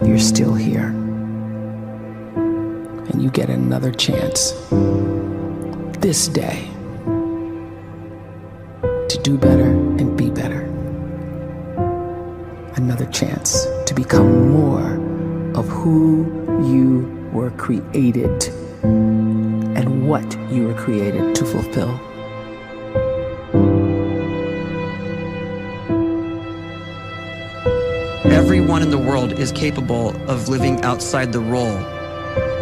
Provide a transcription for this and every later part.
you're still here. And you get another chance this day to do better and be better. Another chance to become more of who you were created and what you were created to fulfill. Everyone in the world is capable of living outside the role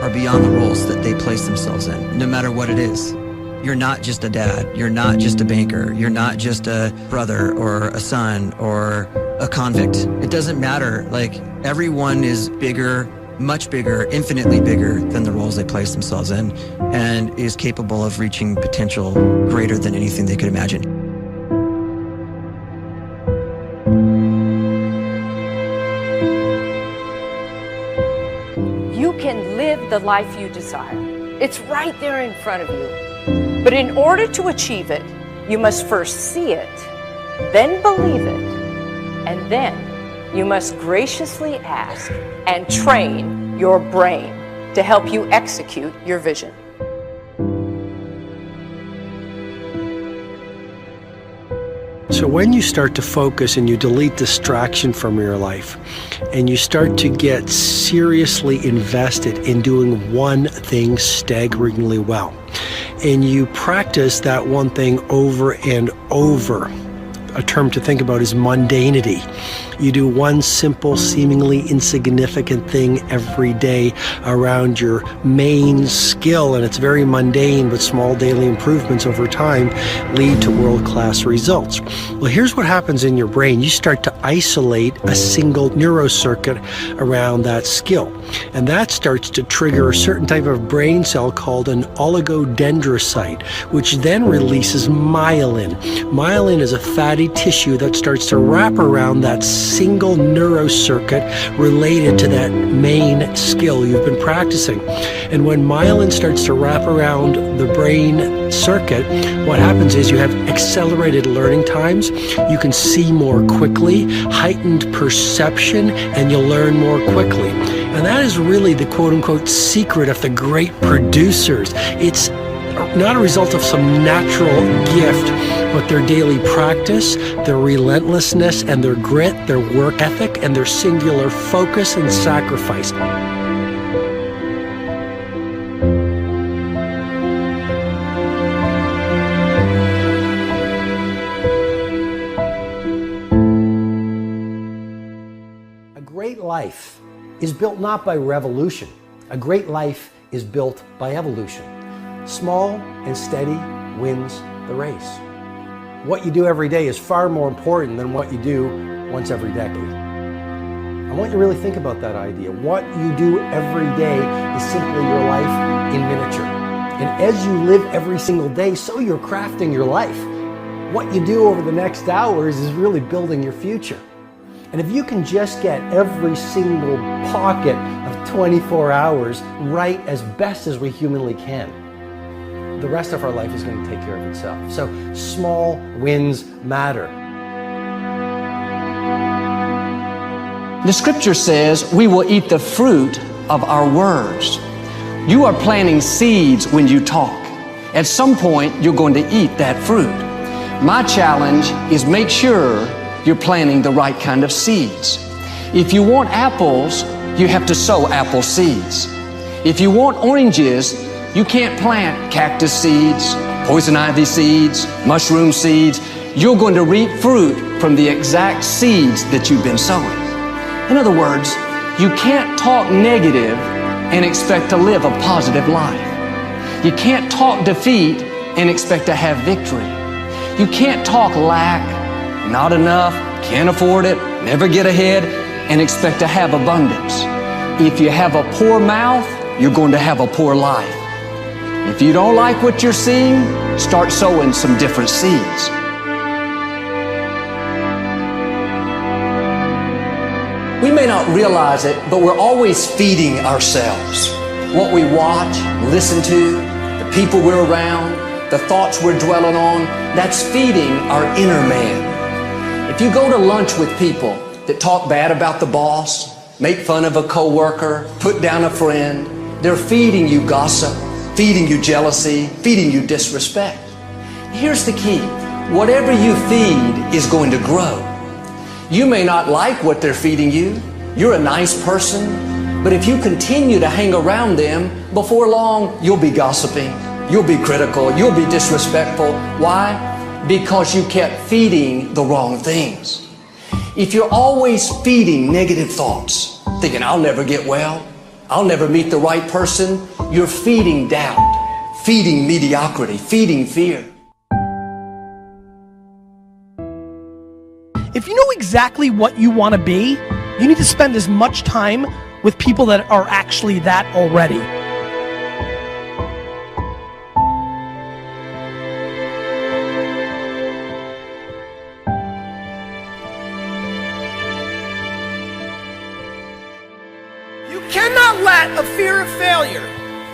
or beyond the roles that they place themselves in, no matter what it is. You're not just a dad, you're not just a banker, you're not just a brother or a son or a convict. It doesn't matter. Like, everyone is bigger, much bigger, infinitely bigger than the roles they place themselves in, and is capable of reaching potential greater than anything they could imagine. You can live the life you desire. It's right there in front of you. But in order to achieve it, you must first see it, then believe it, and then you must graciously ask and train your brain to help you execute your vision. So when you start to focus and you delete distraction from your life, and you start to get seriously invested in doing one thing staggeringly well, and you practice that one thing over and over, a term to think about is mundanity. You do one simple, seemingly insignificant thing every day around your main skill, and it's very mundane, but small daily improvements over time lead to world-class results. Well, here's what happens in your brain. You start to isolate a single neurocircuit around that skill, and that starts to trigger a certain type of brain cell called an oligodendrocyte, which then releases myelin. Myelin is a fatty tissue that starts to wrap around that single neurocircuit related to that main skill you've been practicing. And when myelin starts to wrap around the brain circuit, what happens is you have accelerated learning times, you can see more quickly, heightened perception, and you'll learn more quickly. And that is really the quote-unquote secret of the great producers. It's not a result of some natural gift, but their daily practice, their relentlessness and their grit, their work ethic, and their singular focus and sacrifice. A great life is built not by revolution. A great life is built by evolution. Small and steady wins the race. What you do every day is far more important than what you do once every decade. I want you to really think about that idea. What you do every day is simply your life in miniature. And as you live every single day, so you're crafting your life. What you do over the next hours is really building your future. And if you can just get every single pocket of 24 hours right as best as we humanly can, the rest of our life is going to take care of itself. So small wins matter. The scripture says we will eat the fruit of our words. You are planting seeds when you talk. At some point, you're going to eat that fruit. My challenge is make sure you're planting the right kind of seeds. If you want apples, you have to sow apple seeds. If you want oranges, you can't plant cactus seeds, poison ivy seeds, mushroom seeds. You're going to reap fruit from the exact seeds that you've been sowing. In other words, you can't talk negative and expect to live a positive life. You can't talk defeat and expect to have victory. You can't talk lack, not enough, can't afford it, never get ahead, and expect to have abundance. If you have a poor mouth, you're going to have a poor life. If you don't like what you're seeing, start sowing some different seeds. We may not realize it, but we're always feeding ourselves. What we watch, listen to, the people we're around, the thoughts we're dwelling on, that's feeding our inner man. If you go to lunch with people that talk bad about the boss, make fun of a coworker, put down a friend. They're feeding you gossip, feeding you jealousy, feeding you disrespect. Here's the key. Whatever you feed is going to grow. You may not like what they're feeding you. You're a nice person, but if you continue to hang around them, before long, you'll be gossiping, you'll be critical, you'll be disrespectful. Why? Because you kept feeding the wrong things. If you're always feeding negative thoughts, thinking, I'll never get well, I'll never meet the right person, you're feeding doubt, feeding mediocrity, feeding fear. If you know exactly what you want to be, you need to spend as much time with people that are actually that already. You cannot let a fear of failure,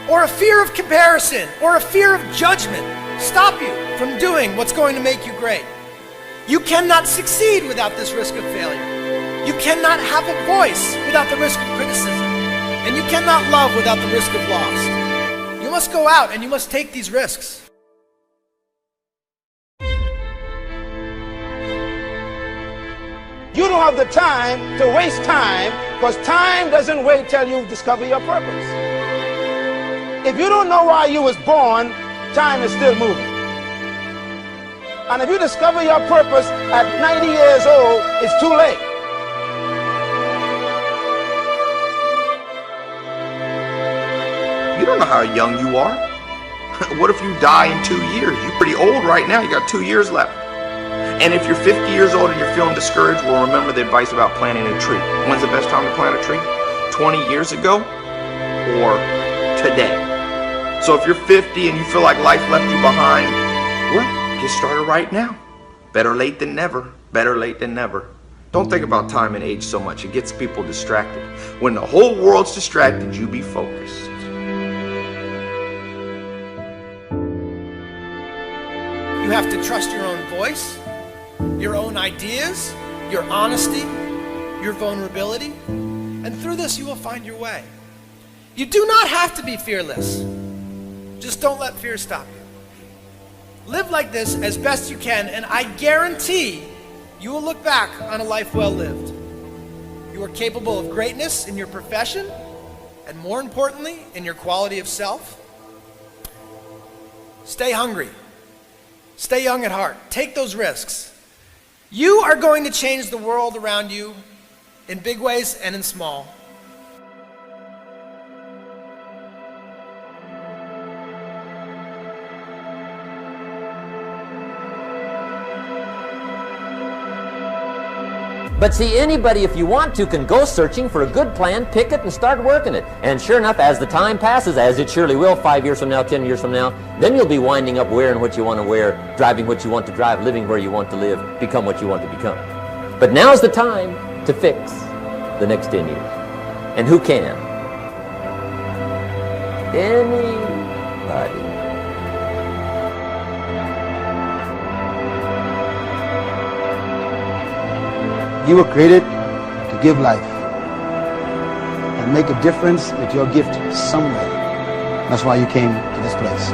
or a fear of comparison, or a fear of judgment stop you from doing what's going to make you great. You cannot succeed without this risk of failure. You cannot have a voice without the risk of criticism. And you cannot love without the risk of loss. You must go out and you must take these risks. You don't have the time to waste time, because time doesn't wait till you discover your purpose. If you don't know why you was born, time is still moving. And if you discover your purpose at 90 years old, it's too late. You don't know how young you are. What if you die in 2 years? You're pretty old right now. You got 2 years left. And if you're 50 years old and you're feeling discouraged, well, remember the advice about planting a tree. When's the best time to plant a tree? 20 years ago or today? So if you're 50 and you feel like life left you behind, well, get started right now. Better late than never. Better late than never. Don't think about time and age so much. It gets people distracted. When the whole world's distracted, you be focused. You have to trust your own voice, your own ideas, your honesty, your vulnerability, and through this you will find your way. You do not have to be fearless. Just don't let fear stop you. Live like this as best you can, and I guarantee you will look back on a life well lived. You are capable of greatness in your profession, and more importantly, in your quality of self. Stay hungry. Stay young at heart. Take those risks. You are going to change the world around you in big ways and in small. But see, anybody, if you want to, can go searching for a good plan, pick it, and start working it. And sure enough, as the time passes, as it surely will 5 years from now, 10 years from now, then you'll be winding up wearing what you want to wear, driving what you want to drive, living where you want to live, become what you want to become. But now's the time to fix the next 10 years. And who can? Anybody. You were created to give life and make a difference with your gift somewhere. That's why you came to this place.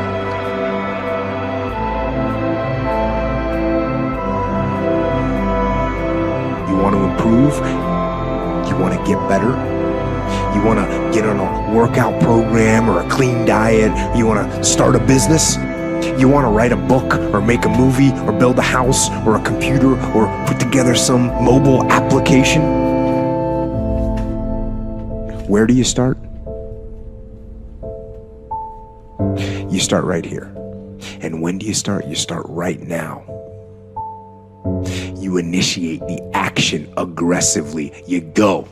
You want to improve? You want to get better? You want to get on a workout program or a clean diet? You want to start a business? You want to write a book or make a movie or build a house or a computer or put together some mobile application? Where do you start? You start right here. And when do you start? You start right now. You initiate the action aggressively. You go.